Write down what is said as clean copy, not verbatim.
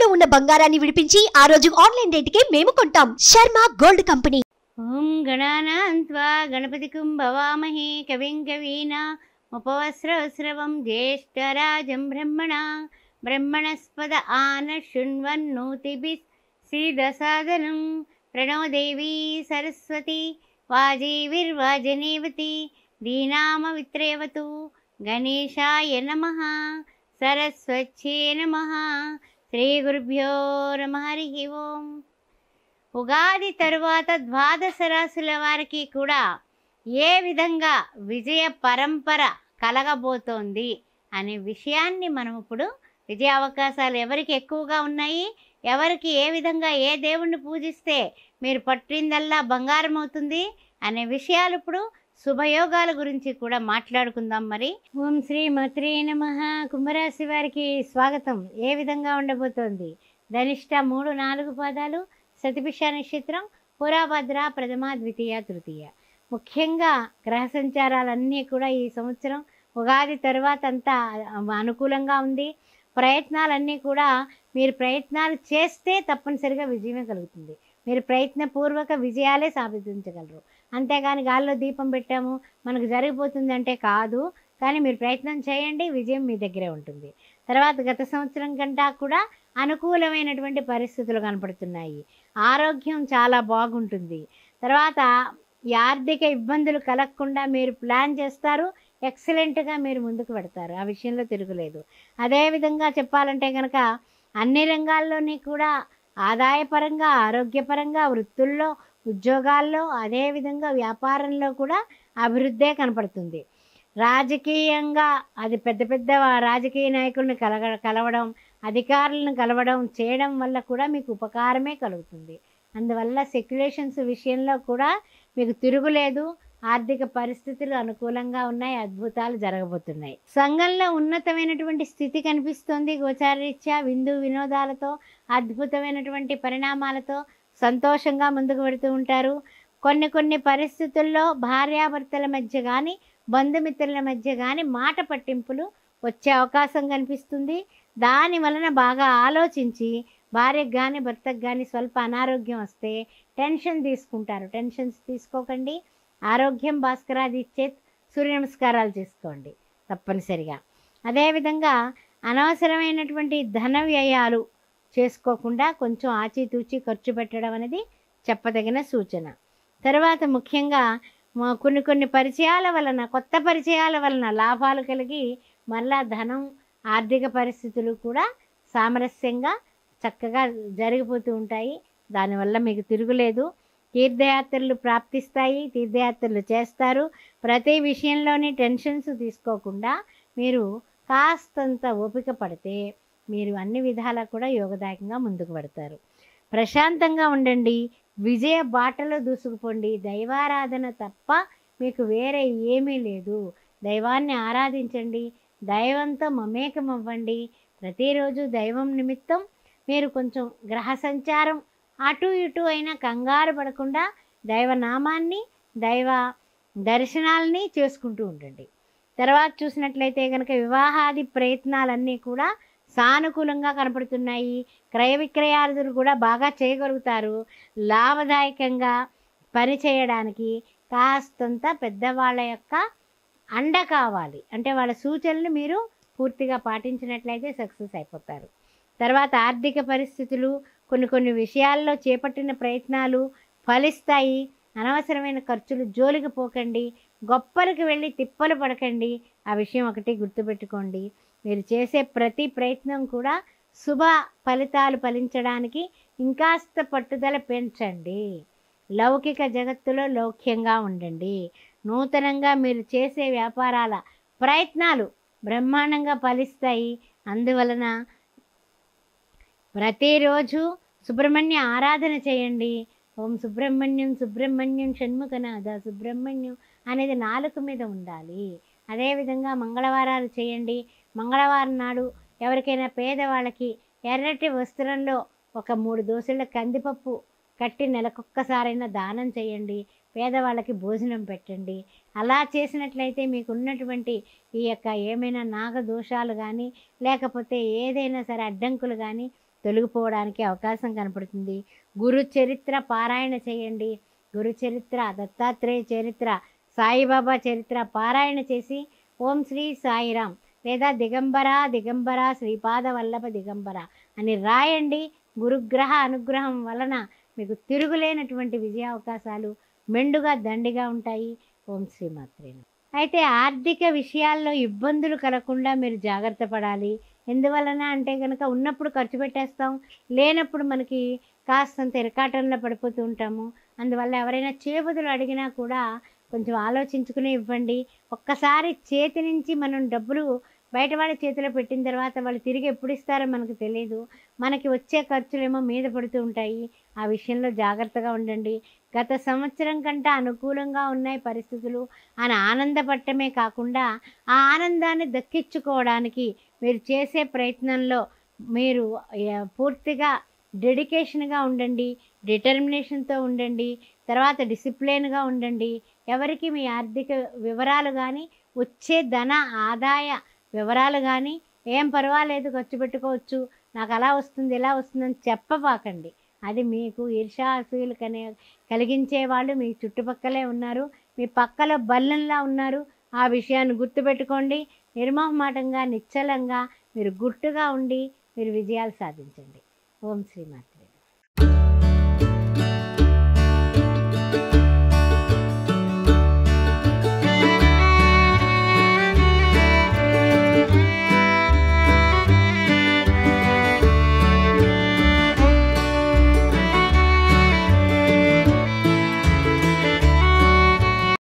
తాకట్టులో ఉన్న బంగారాన్ని విడిపించి ఆ రోజు ఆన్లైన్ రేటుకే మేము కొంటాం. Sharma gold company. ఓం గణానాన్త్వా గణపతికుం భవామహే కవిం కవీనా ఉపవస్రవస్రవం జ్యేష్ఠరాజం బ్రహ్మణస్పద ఆన శృణ్వన్నోతిభిः శ్రీదసాదనం ప్రణో దేవీ సరస్వతి వాజీవిర్వాజనేవతి దీనామవిత్రేవతు గణేశాయ నమః సరస్వత్యై నమః శ్రీ గురుభ్యో నమః. హరి ఓం. ఉగాది తరువాత ద్వాదశ రాశుల వారికి కూడా ఏ విధంగా విజయ పరంపర కలగబోతోంది అనే విషయాన్ని మనం ఇప్పుడు విజయ అవకాశాలు ఎవరికి ఎక్కువగా ఉన్నాయి, ఎవరికి ఏ విధంగా ఏ దేవుణ్ణి పూజిస్తే మీరు పట్టిందల్లా బంగారం అవుతుంది అనే విషయాలు ఇప్పుడు శుభయోగాల గురించి కూడా మాట్లాడుకుందాం. మరి ఓం శ్రీ మాత్రే నమః. కుంభరాశి వారికి స్వాగతం. ఏ విధంగా ఉండబోతోంది? ధనిష్ట 3-4 పాదాలు, శతభిష నక్షత్రం, పురాభద్ర ప్రథమ ద్వితీయ తృతీయ. ముఖ్యంగా గ్రహ సంచారాలన్నీ కూడా ఈ సంవత్సరం ఉగాది తర్వాత అంతా అనుకూలంగా ఉంది. ప్రయత్నాలన్నీ కూడా మీరు ప్రయత్నాలు చేస్తే తప్పనిసరిగా విజయమే కలుగుతుంది. మీరు ప్రయత్నపూర్వక విజయాలే సాధించగలరు. అంతేగాని గాల్లో దీపం పెట్టాము మనకు జరిగిపోతుందంటే కాదు. కానీ మీరు ప్రయత్నం చేయండి, విజయం మీ దగ్గరే ఉంటుంది. తర్వాత గత సంవత్సరం కంటే కూడా అనుకూలమైనటువంటి పరిస్థితులు కనపడుతున్నాయి. ఆరోగ్యం చాలా బాగుంటుంది. తర్వాత ఈ ఆర్థిక ఇబ్బందులు కలగకుండా మీరు ప్లాన్ చేస్తారు, ఎక్సలెంట్గా మీరు ముందుకు పెడతారు. ఆ విషయంలో తిరుగులేదు. అదేవిధంగా చెప్పాలంటే కనుక అన్ని రంగాల్లోని కూడా ఆదాయపరంగా, ఆరోగ్యపరంగా, వృత్తుల్లో, ఉద్యోగాల్లో, అదేవిధంగా వ్యాపారంలో కూడా అభివృద్ధే కనపడుతుంది. రాజకీయంగా అది పెద్ద పెద్ద రాజకీయ నాయకులను కలవడం, అధికారులను కలవడం చేయడం వల్ల కూడా మీకు ఉపకారమే కలుగుతుంది. అందువల్ల సెక్యులేషన్స్ విషయంలో కూడా మీకు తిరుగులేదు. ఆర్థిక పరిస్థితులు అనుకూలంగా ఉన్నాయి. అద్భుతాలు జరగబోతున్నాయి. సంఘంలో ఉన్నతమైనటువంటి స్థితి కనిపిస్తోంది. గోచారరీత్యా విందు వినోదాలతో, అద్భుతమైనటువంటి పరిణామాలతో సంతోషంగా ముందుకు పెడుతూ ఉంటారు. కొన్ని పరిస్థితుల్లో భార్యాభర్తల మధ్య కానీ, బంధుమిత్రుల మధ్య కానీ మాట పట్టింపులు వచ్చే అవకాశం కనిపిస్తుంది. దాని వలన బాగా ఆలోచించి భార్యకు కానీ భర్తకు కానీ స్వల్ప అనారోగ్యం వస్తే టెన్షన్ తీసుకుంటారు. టెన్షన్స్ తీసుకోకండి. ఆరోగ్యం భాస్కరాది ఇచ్చేత్. సూర్య నమస్కారాలు చేసుకోండి తప్పనిసరిగా. అదేవిధంగా అనవసరమైనటువంటి ధన వ్యయాలు చేసుకోకుండా కొంచెం ఆచితూచి ఖర్చు పెట్టడం అనేది చెప్పదగిన సూచన. తర్వాత ముఖ్యంగా కొన్ని పరిచయాల వలన, కొత్త పరిచయాల వలన లాభాలు కలిగి మళ్ళా ధనం, ఆర్థిక పరిస్థితులు కూడా సామరస్యంగా చక్కగా జరిగిపోతూ ఉంటాయి. దానివల్ల మీకు తిరుగులేదు. తీర్థయాత్రలు ప్రాప్తిస్తాయి. తీర్థయాత్రలు చేస్తారు. ప్రతి విషయంలోని టెన్షన్స్ తీసుకోకుండా మీరు కాస్తంత ఓపిక పడితే మీరు అన్ని విధాలా కూడా యోగదాయకంగా ముందుకు పెడతారు. ప్రశాంతంగా ఉండండి. విజయ బాటలో దూసుకుపోండి. దైవారాధన తప్ప మీకు వేరే ఏమీ లేదు. దైవాన్ని ఆరాధించండి. దైవంతో మమేకం అవ్వండి. ప్రతిరోజు దైవం నిమిత్తం మీరు కొంచెం గ్రహ సంచారం అటు ఇటు అయినా కంగారు పడకుండా దైవనామాన్ని, దైవ దర్శనాలని చేసుకుంటూ ఉండండి. తర్వాత చూసినట్లయితే కనుక వివాహాది ప్రయత్నాలన్నీ కూడా సానుకూలంగా కనపడుతున్నాయి. క్రయ విక్రయాదులు కూడా బాగా చేయగలుగుతారు. లాభదాయకంగా పని చేయడానికి కాస్తంత పెద్దవాళ్ళ యొక్క అండ కావాలి. అంటే వాళ్ళ సూచనలు మీరు పూర్తిగా పాటించినట్లయితే సక్సెస్ అయిపోతారు. తర్వాత ఆర్థిక పరిస్థితులు, కొన్ని విషయాల్లో చేపట్టిన ప్రయత్నాలు ఫలిస్తాయి. అనవసరమైన ఖర్చులు జోలికి పోకండి. గొప్పలకు వెళ్ళి తిప్పలు పడకండి. ఆ విషయం ఒకటి గుర్తుపెట్టుకోండి. మీరు చేసే ప్రతి ప్రయత్నం కూడా శుభ ఫలితాలు ఫలించడానికి ఇంకాస్త పట్టుదల పెంచండి. లౌకిక జగత్తులో లౌక్యంగా ఉండండి. నూతనంగా మీరు చేసే వ్యాపారాల ప్రయత్నాలు బ్రహ్మాండంగా ఫలిస్తాయి. అందువలన ప్రతిరోజు సుబ్రహ్మణ్య ఆరాధన చేయండి. ఓం సుబ్రహ్మణ్యం సుబ్రహ్మణ్యం షణ్ముఖనాథ సుబ్రహ్మణ్యం అనేది నాలుక మీద ఉండాలి. అదేవిధంగా మంగళవారాలు చేయండి. మంగళవారం నాడు ఎవరికైనా పేదవాళ్ళకి ఎర్రటి వస్త్రంలో ఒక 3 దోసెల కందిపప్పు కట్టి నెలకొక్కసారైనా దానం చేయండి. పేదవాళ్ళకి భోజనం పెట్టండి. అలా చేసినట్లయితే మీకు ఉన్నటువంటి ఈ యొక్క ఏమైనా నాగదోషాలు కానీ లేకపోతే ఏదైనా సరే అడ్డంకులు కానీ తొలగిపోవడానికి అవకాశం కనపడుతుంది. గురు చరిత్ర పారాయణ చేయండి. గురు చరిత్ర, దత్తాత్రేయ చరిత్ర, సాయిబాబా చరిత్ర పారాయణ చేసి ఓం శ్రీ సాయిరామ్ లేదా దిగంబర దిగంబర శ్రీపాద వల్లభ దిగంబర అని రాయండి. గురుగ్రహ అనుగ్రహం వలన మీకు తిరుగులేనటువంటి విజయ అవకాశాలు మెండుగా దండిగా ఉంటాయి. ఓం శ్రీమాత్రే నమః. అయితే ఆర్థిక విషయాల్లో ఇబ్బందులు కలగకుండా మీరు జాగ్రత్త పడాలి. ఎందువలన అంటే కనుక ఉన్నప్పుడు ఖర్చు పెట్టేస్తాం, లేనప్పుడు మనకి కాస్తంత ఇరకాటంలో పడిపోతూ ఉంటాము. అందువల్ల ఎవరైనా చేబదులు అడిగినా కూడా కొంచెం ఆలోచించుకుని ఇవ్వండి. ఒక్కసారి చేతి నుంచి మనం డబ్బులు బయట వాళ్ళ చేతిలో పెట్టిన తర్వాత వాళ్ళు తిరిగి ఎప్పుడు ఇస్తారో మనకు తెలియదు. మనకి వచ్చే ఖర్చులేమో మీద పడుతూ ఉంటాయి. ఆ విషయంలో జాగ్రత్తగా ఉండండి. గత సంవత్సరం కంటే అనుకూలంగా ఉన్నాయి పరిస్థితులు అని ఆనందపడటమే కాకుండా ఆ ఆనందాన్ని దక్కించుకోవడానికి మీరు చేసే ప్రయత్నంలో మీరు పూర్తిగా డెడికేషన్గా ఉండండి, డిటర్మినేషన్తో ఉండండి, తర్వాత డిసిప్లిన్గా ఉండండి. ఎవరికి మీ ఆర్థిక వివరాలు కానీ వచ్చే ధన ఆదాయ వివరాలు కానీ ఏం పర్వాలేదు ఖర్చు పెట్టుకోవచ్చు, నాకు అలా వస్తుంది ఇలా వస్తుందని చెప్పబాకండి. అది మీకు ఈర్ష్యాసూయలు కలిగించే వాళ్ళు మీ చుట్టుపక్కలే ఉన్నారు, మీ పక్కలో బల్లంలా ఉన్నారు. ఆ విషయాన్ని గుర్తుపెట్టుకోండి. నిర్మోహమాటంగా నిశ్చలంగా మీరు గుట్టుగా ఉండి మీరు విజయాలు సాధించండి. ఓం శ్రీమాత.